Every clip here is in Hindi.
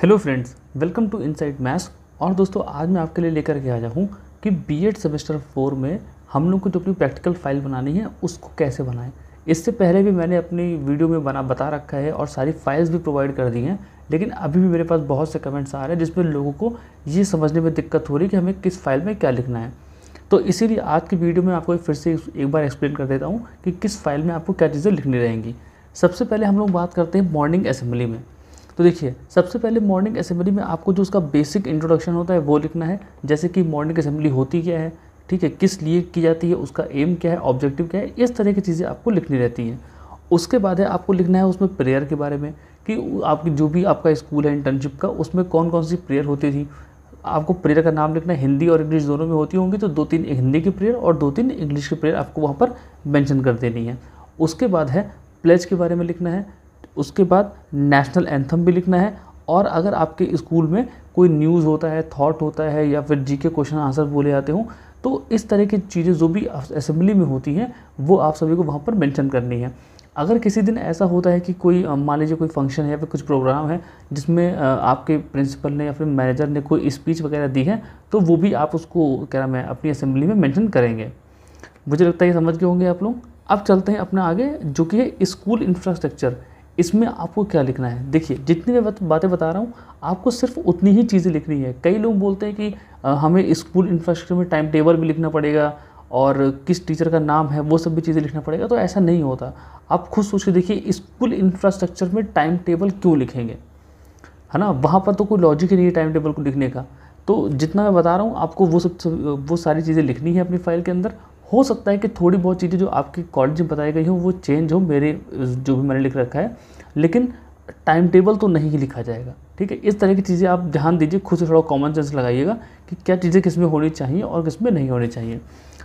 Hello friends, welcome to inside maths. और दोस्तों, आज मैं आपके लिए लेकर के आया हूँ कि बीएड सेमेस्टर 4 में हम लोग को जो अपनी प्रैक्टिकल फाइल बनानी है उसको कैसे बनाएं। इससे पहले भी मैंने अपनी वीडियो में बता रखा है और सारी फाइल्स भी प्रोवाइड कर दी हैं, लेकिन अभी भी मेरे पास बहुत से कमेंट्स आ रहे हैं जिसमें लोगों को ये समझने में दिक्कत हो रही है कि हमें किस फाइल में क्या लिखना है। तो इसीलिए आज की वीडियो में आपको फिर से एक बार एक्सप्लेन कर देता हूँ कि किस फाइल में आपको क्या चीज़ें लिखनी रहेंगी। सबसे पहले हम लोग बात करते हैं मॉर्निंग असेंबली में। तो देखिए, सबसे पहले मॉर्निंग असेंबली में आपको जो उसका बेसिक इंट्रोडक्शन होता है वो लिखना है। जैसे कि मॉर्निंग असेंबली होती क्या है, ठीक है, किस लिए की जाती है, उसका एम क्या है, ऑब्जेक्टिव क्या है, इस तरह की चीज़ें आपको लिखनी रहती हैं। उसके बाद है आपको लिखना है उसमें प्रेयर के बारे में कि आपकी जो भी आपका स्कूल है इंटर्नशिप का, उसमें कौन कौन सी प्रेयर होती थी। आपको प्रेयर का नाम लिखना है। हिंदी और इंग्लिश दोनों में होती होंगी, तो 2-3 हिंदी की प्रेयर और 2-3 इंग्लिश की प्रेयर आपको वहाँ पर मेंशन कर देनी है। उसके बाद है प्लेज के बारे में लिखना है। उसके बाद नेशनल एंथम भी लिखना है। और अगर आपके स्कूल में कोई न्यूज़ होता है, थॉट होता है या फिर जीके क्वेश्चन आंसर बोले जाते हों, तो इस तरह की चीज़ें जो भी असेंबली में होती हैं वो आप सभी को वहाँ पर मेंशन करनी है। अगर किसी दिन ऐसा होता है कि कोई मान लीजिए कोई फंक्शन है या फिर कुछ प्रोग्राम है जिसमें आपके प्रिंसिपल ने या फिर मैनेजर ने कोई स्पीच वगैरह दी है, तो वो भी आप उसको क्या नाम है अपनी असेंबली में मेंशन करेंगे। मुझे लगता है ये समझ गए होंगे आप लोग। अब चलते हैं अपना आगे, जो कि है स्कूल इंफ्रास्ट्रक्चर। इसमें आपको क्या लिखना है। देखिए, जितनी मैं बातें बता रहा हूँ आपको सिर्फ उतनी ही चीज़ें लिखनी है। कई लोग बोलते हैं कि हमें स्कूल इंफ्रास्ट्रक्चर में टाइम टेबल भी लिखना पड़ेगा और किस टीचर का नाम है वो सब भी चीज़ें लिखना पड़ेगा, तो ऐसा नहीं होता। आप खुद सोच के देखिए, स्कूल इंफ्रास्ट्रक्चर में टाइम टेबल क्यों लिखेंगे, है ना। वहाँ पर तो कोई लॉजिक ही नहीं है टाइम टेबल को लिखने का। तो जितना मैं बता रहा हूँ आपको वो सारी चीज़ें लिखनी है अपनी फाइल के अंदर। हो सकता है कि थोड़ी बहुत चीज़ें जो आपके कॉलेज में बताई गई हो वो चेंज हो, मेरे जो भी मैंने लिख रखा है, लेकिन टाइम टेबल तो नहीं ही लिखा जाएगा, ठीक है। इस तरह की चीज़ें आप ध्यान दीजिए, खुद से थोड़ा कॉमन सेंस लगाइएगा कि क्या चीज़ें किस में होनी चाहिए और किस में नहीं होनी चाहिए।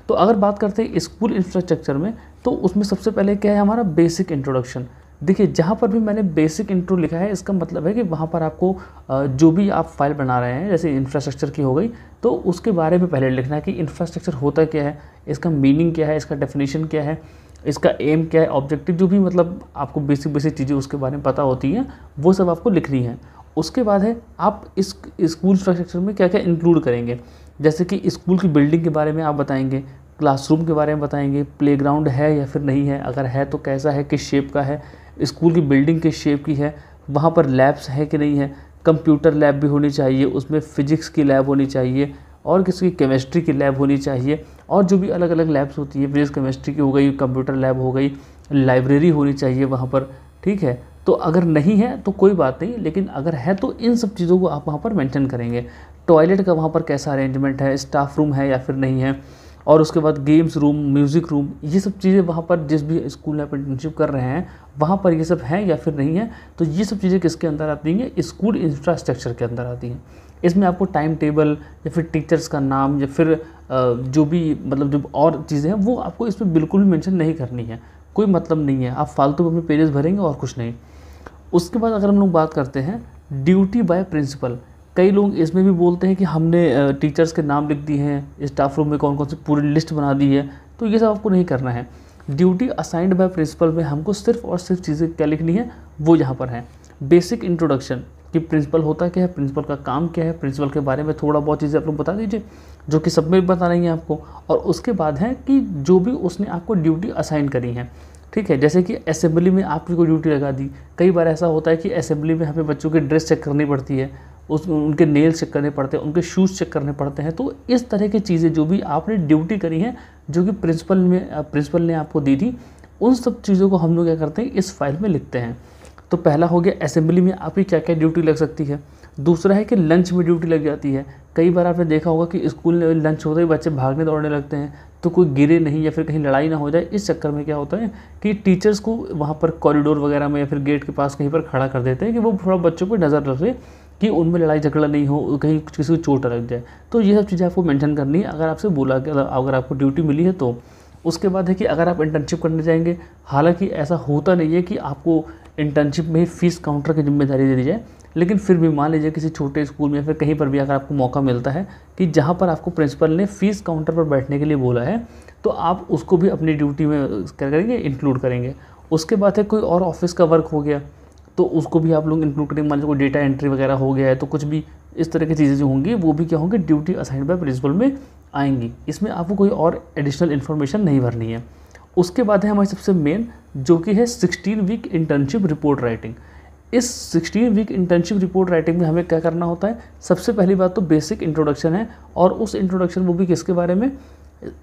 तो अगर बात करते हैं स्कूल इंफ्रास्ट्रक्चर में, तो उसमें सबसे पहले क्या है हमारा बेसिक इंट्रोडक्शन। देखिए, जहाँ पर भी मैंने बेसिक इंट्रो लिखा है इसका मतलब है कि वहाँ पर आपको जो भी आप फाइल बना रहे हैं, जैसे इंफ्रास्ट्रक्चर की हो गई, तो उसके बारे में पहले लिखना है कि इंफ्रास्ट्रक्चर होता क्या है, इसका मीनिंग क्या है, इसका डेफिनेशन क्या है, इसका एम क्या है, ऑब्जेक्टिव, जो भी मतलब आपको बेसिक चीज़ें उसके बारे में पता होती हैं वो सब आपको लिखनी है। उसके बाद है आप इस स्कूल इंफ्रास्ट्रक्चर में क्या क्या इंक्लूड करेंगे। जैसे कि स्कूल की बिल्डिंग के बारे में आप बताएंगे, क्लासरूम के बारे में बताएंगे, प्लेग्राउंड है या फिर नहीं है, अगर है तो कैसा है, किस शेप का है, स्कूल की बिल्डिंग किस शेप की है, वहाँ पर लैब्स है कि नहीं है, कंप्यूटर लैब भी होनी चाहिए, उसमें फ़िज़िक्स की लैब होनी चाहिए और किसी की केमिस्ट्री की लैब होनी चाहिए, और जो भी अलग अलग लैब्स होती है, फिजिक्स केमिस्ट्री की हो गई, कंप्यूटर लैब हो गई, लाइब्रेरी होनी चाहिए वहाँ पर, ठीक है। तो अगर नहीं है तो कोई बात नहीं, लेकिन अगर है तो इन सब चीज़ों को आप वहाँ पर मेंशन करेंगे। टॉयलेट का वहाँ पर कैसा अरेंजमेंट है, स्टाफ रूम है या फिर नहीं है, और उसके बाद गेम्स रूम, म्यूज़िक रूम, ये सब चीज़ें वहाँ पर जिस भी स्कूल में आप इंटर्नशिप कर रहे हैं वहाँ पर ये सब है या फिर नहीं है, तो ये सब चीज़ें किसके अंदर आती हैं, स्कूल इंफ्रास्ट्रक्चर के अंदर आती हैं। इसमें आपको टाइम टेबल या फिर टीचर्स का नाम या फिर जो भी मतलब जो और चीज़ें हैं वो आपको इसमें बिल्कुल भी मेंशन नहीं करनी है। कोई मतलब नहीं है, आप फालतू अपने पेजेस भरेंगे और कुछ नहीं। उसके बाद अगर हम लोग बात करते हैं ड्यूटी बाय प्रिंसिपल, कई लोग इसमें भी बोलते हैं कि हमने टीचर्स के नाम लिख दिए हैं, स्टाफ रूम में कौन कौन सी पूरी लिस्ट बना दी है, तो ये सब आपको नहीं करना है। ड्यूटी असाइंड बाय प्रिंसिपल में हमको सिर्फ और सिर्फ चीज़ें क्या लिखनी है वो यहाँ पर है। बेसिक इंट्रोडक्शन कि प्रिंसिपल होता क्या है, प्रिंसिपल का काम क्या है, प्रिंसिपल के बारे में थोड़ा बहुत चीज़ें आप लोग बता दीजिए जो कि सब में बता रही हैं आपको। और उसके बाद है कि जो भी उसने आपको ड्यूटी असाइन करी है, ठीक है। जैसे कि असेंबली में आपकी कोई ड्यूटी लगा दी, कई बार ऐसा होता है कि असेंबली में हमें बच्चों की ड्रेस चेक करनी पड़ती है, उनके नेल्स चेक करने पड़ते हैं, उनके शूज़ चेक करने पड़ते हैं। तो इस तरह की चीज़ें जो भी आपने ड्यूटी करी है, जो कि प्रिंसिपल ने आपको दी थी, उन सब चीज़ों को हम लोग क्या करते हैं इस फाइल में लिखते हैं। तो पहला हो गया असेंबली में आपकी क्या क्या ड्यूटी लग सकती है। दूसरा है कि लंच में ड्यूटी लग जाती है। कई बार आपने देखा होगा कि स्कूल में लंच होते ही बच्चे भागने दौड़ने लगते हैं, तो कोई गिरे नहीं या फिर कहीं लड़ाई ना हो जाए, इस चक्कर में क्या होता है कि टीचर्स को वहाँ पर कॉरिडोर वगैरह में या फिर गेट के पास कहीं पर खड़ा कर देते हैं कि वो थोड़ा बच्चों पर नज़र रखे कि उनमें लड़ाई झगड़ा नहीं हो, कहीं किसी को चोट लग जाए। तो ये सब चीज़ें आपको मेंशन करनी है अगर आपसे बोला कि अगर आपको ड्यूटी मिली है तो। उसके बाद है कि अगर आप इंटर्नशिप करने जाएंगे, हालांकि ऐसा होता नहीं है कि आपको इंटर्नशिप में ही फ़ीस काउंटर की जिम्मेदारी दे दी जाए, लेकिन फिर भी मान लीजिए किसी छोटे स्कूल में या फिर कहीं पर भी अगर आपको मौका मिलता है कि जहाँ पर आपको प्रिंसिपल ने फ़ीस काउंटर पर बैठने के लिए बोला है, तो आप उसको भी अपनी ड्यूटी में क्या करेंगे, इंक्लूड करेंगे। उसके बाद है कोई और ऑफिस का वर्क हो गया, तो उसको भी आप लोग इंक्लूड करेंगे। मान लो कोई डेटा एंट्री वगैरह हो गया है तो कुछ भी इस तरह की चीज़ें जो होंगी वो भी क्या होंगी, ड्यूटी असाइंड बाय प्रिंसिपल में आएंगी। इसमें आपको कोई और एडिशनल इन्फॉर्मेशन नहीं भरनी है। उसके बाद है हमारी सबसे मेन, जो कि है 16 वीक इंटर्नशिप रिपोर्ट राइटिंग। इस 16 वीक इंटर्नशिप रिपोर्ट राइटिंग में हमें क्या करना होता है, सबसे पहली बात तो बेसिक इंट्रोडक्शन है, और उस इंट्रोडक्शन वो भी किसके बारे में,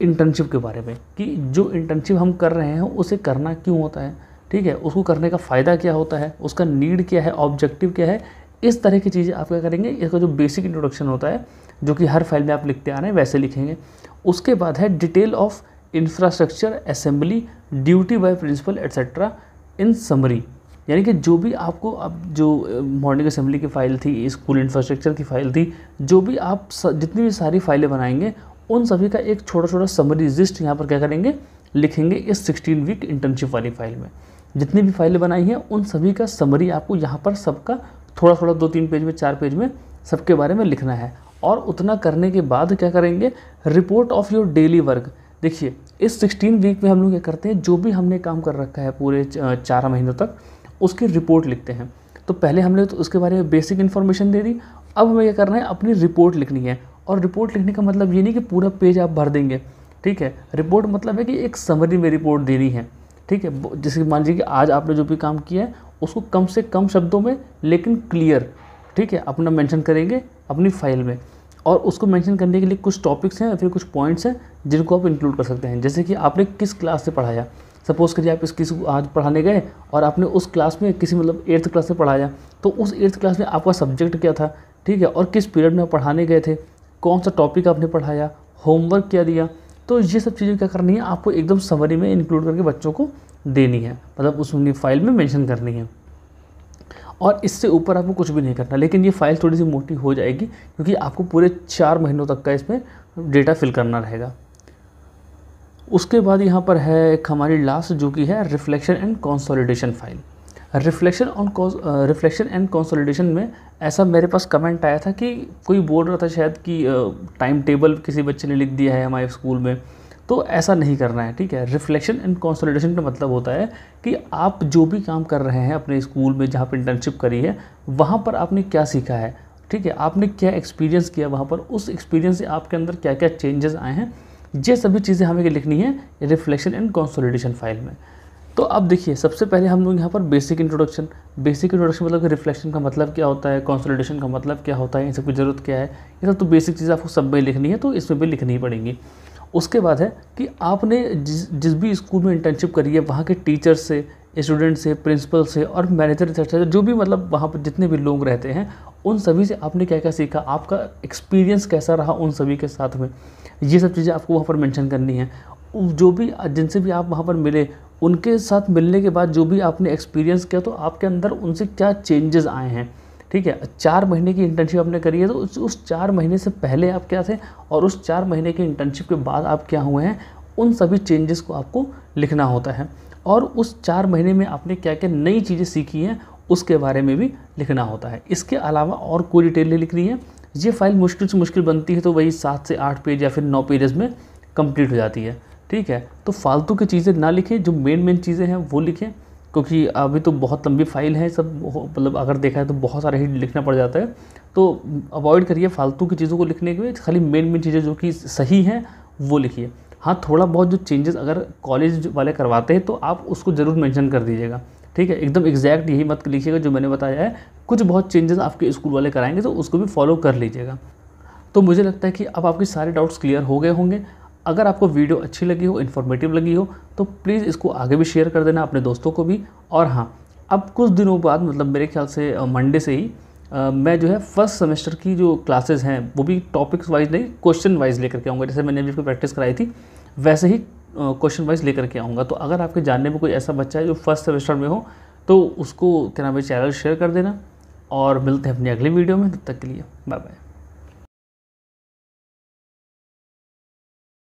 इंटर्नशिप के बारे में, कि जो इंटर्नशिप हम कर रहे हैं उसे करना क्यों होता है, ठीक है, उसको करने का फ़ायदा क्या होता है, उसका नीड क्या है, ऑब्जेक्टिव क्या है, इस तरह की चीज़ें आप क्या करेंगे। इसका जो बेसिक इंट्रोडक्शन होता है, जो कि हर फाइल में आप लिखते आ रहे हैं वैसे लिखेंगे। उसके बाद है detail of infrastructure assembly duty by principal etcetera in summary, यानी कि जो भी आपको अब जो मॉर्निंग असेंबली की फ़ाइल थी, स्कूल इंफ्रास्ट्रक्चर की फ़ाइल थी, जो भी आप जितनी भी सारी फाइलें बनाएंगे उन सभी का एक छोटा छोटा समरी लिस्ट यहाँ पर क्या करेंगे, लिखेंगे इस 16 वीक इंटर्नशिप वाली फाइल में। जितनी भी फाइलें बनाई हैं उन सभी का समरी आपको यहाँ पर सबका थोड़ा थोड़ा 2-3 पेज में, 4 पेज में सबके बारे में लिखना है। और उतना करने के बाद क्या करेंगे, report of your daily work. देखिए इस 16 वीक में हम लोग क्या करते हैं, जो भी हमने काम कर रखा है पूरे 4 महीनों तक, उसकी रिपोर्ट लिखते हैं। तो पहले हमने तो उसके बारे में बेसिक इन्फॉर्मेशन दे दी, अब हमें क्या करना है, अपनी रिपोर्ट लिखनी है। और रिपोर्ट लिखने का मतलब ये नहीं कि पूरा पेज आप भर देंगे, ठीक है। रिपोर्ट मतलब है कि एक समरी में रिपोर्ट देनी है, ठीक है। जैसे मान लीजिए कि आज आपने जो भी काम किया है उसको कम से कम शब्दों में लेकिन क्लियर, ठीक है, अपना मेंशन करेंगे अपनी फाइल में। और उसको मेंशन करने के लिए कुछ टॉपिक्स हैं या फिर कुछ पॉइंट्स हैं जिनको आप इंक्लूड कर सकते हैं। जैसे कि आपने किस क्लास से पढ़ाया, सपोज़ करिए आप इस किसी को आज पढ़ाने गए और आपने उस क्लास में किसी मतलब 8th क्लास से पढ़ाया, तो उस 8th क्लास में आपका सब्जेक्ट क्या था, ठीक है, और किस पीरियड में पढ़ाने गए थे, कौन सा टॉपिक आपने पढ़ाया, होमवर्क क्या दिया। तो ये सब चीज़ें क्या करनी है, आपको एकदम समरी में इंक्लूड करके बच्चों को देनी है, मतलब उस फाइल में मेंशन करनी है। और इससे ऊपर आपको कुछ भी नहीं करना। लेकिन ये फाइल थोड़ी सी मोटी हो जाएगी क्योंकि आपको पूरे 4 महीनों तक का इसमें डेटा फिल करना रहेगा। उसके बाद यहाँ पर है एक हमारी लास्ट, जो कि है reflection and consolidation file. Reflection and consolidation में ऐसा मेरे पास कमेंट आया था कि कोई बोल रहा था शायद कि टाइम टेबल किसी बच्चे ने लिख दिया है हमारे स्कूल में, तो ऐसा नहीं करना है, ठीक है। रिफ्लेक्शन एंड कंसोलिडेशन का मतलब होता है कि आप जो भी काम कर रहे हैं अपने स्कूल में, जहाँ पर इंटर्नशिप करी है, वहाँ पर आपने क्या सीखा है, ठीक है, आपने क्या एक्सपीरियंस किया वहाँ पर, उस एक्सपीरियंस से आपके अंदर क्या क्या चेंजेस आए हैं, ये सभी चीज़ें हमें लिखनी है रिफ्लेक्शन एंड कंसोलिडेशन फाइल में। तो अब देखिए सबसे पहले हम लोग यहाँ पर बेसिक इंट्रोडक्शन मतलब कि रिफ्लेक्शन का मतलब क्या होता है, कंसोलिडेशन का मतलब क्या होता है, इन सब की ज़रूरत क्या है, ये सब तो बेसिक चीज़ें आपको सब में लिखनी है, तो इसमें भी लिखनी ही पड़ेंगी। उसके बाद है कि आपने जिस भी स्कूल में इंटर्नशिप करी है वहाँ के टीचर से, स्टूडेंट से, प्रिंसिपल से और मैनेजर एक्सेट्रा, जो भी मतलब वहाँ पर जितने भी लोग रहते हैं उन सभी से आपने क्या क्या सीखा, आपका एक्सपीरियंस कैसा रहा उन सभी के साथ में, ये सब चीज़ें आपको वहाँ पर मेंशन करनी है। जो भी जिनसे भी आप वहाँ पर मिले, उनके साथ मिलने के बाद जो भी आपने एक्सपीरियंस किया, तो आपके अंदर उनसे क्या चेंजेस आए हैं, ठीक है। 4 महीने की इंटर्नशिप आपने करी है, तो उस 4 महीने से पहले आप क्या थे और उस 4 महीने की इंटर्नशिप के बाद आप क्या हुए हैं, उन सभी चेंजेस को आपको लिखना होता है। और उस 4 महीने में आपने क्या क्या नई चीज़ें सीखी हैं उसके बारे में भी लिखना होता है। इसके अलावा और कोई डिटेल नहीं लिखनी है। ये फाइल मुश्किल से मुश्किल बनती है तो वही 7 से 8 पेज या फिर 9 पेजेस में कंप्लीट हो जाती है, ठीक है। तो फालतू की चीज़ें ना लिखें, जो मेन चीज़ें हैं वो लिखें, क्योंकि अभी तो बहुत लंबी फाइल है सब, मतलब अगर देखा है तो बहुत सारा ही लिखना पड़ जाता है। तो अवॉइड करिए फालतू की चीज़ों को लिखने के लिए, खाली मेन चीज़ें जो कि सही हैं वो लिखिए। हाँ, थोड़ा बहुत जो चेंजेस अगर कॉलेज वाले करवाते हैं तो आप उसको ज़रूर मेंशन कर दीजिएगा, ठीक है। एकदम एग्जैक्ट यही मत लिखिएगा जो मैंने बताया है, कुछ बहुत चेंजेस आपके स्कूल वाले कराएंगे तो उसको भी फॉलो कर लीजिएगा। तो मुझे लगता है कि अब आपके सारे डाउट्स क्लियर हो गए होंगे। अगर आपको वीडियो अच्छी लगी हो, इन्फॉर्मेटिव लगी हो, तो प्लीज़ इसको आगे भी शेयर कर देना अपने दोस्तों को भी। और हाँ, अब कुछ दिनों बाद, मतलब मेरे ख्याल से मंडे से ही मैं जो है फर्स्ट सेमेस्टर की जो क्लासेस हैं वो भी टॉपिक्स वाइज नहीं, क्वेश्चन वाइज लेकर के आऊँगा। जैसे मैंने अभी इसको प्रैक्टिस कराई थी वैसे ही क्वेश्चन वाइज लेकर के आऊँगा। तो अगर आपके जानने में कोई ऐसा बच्चा है जो फर्स्ट सेमेस्टर में हो, तो उसको क्या नाम है, चैनल शेयर कर देना। और मिलते हैं अपनी अगली वीडियो में, तब तक के लिए बाय बाय।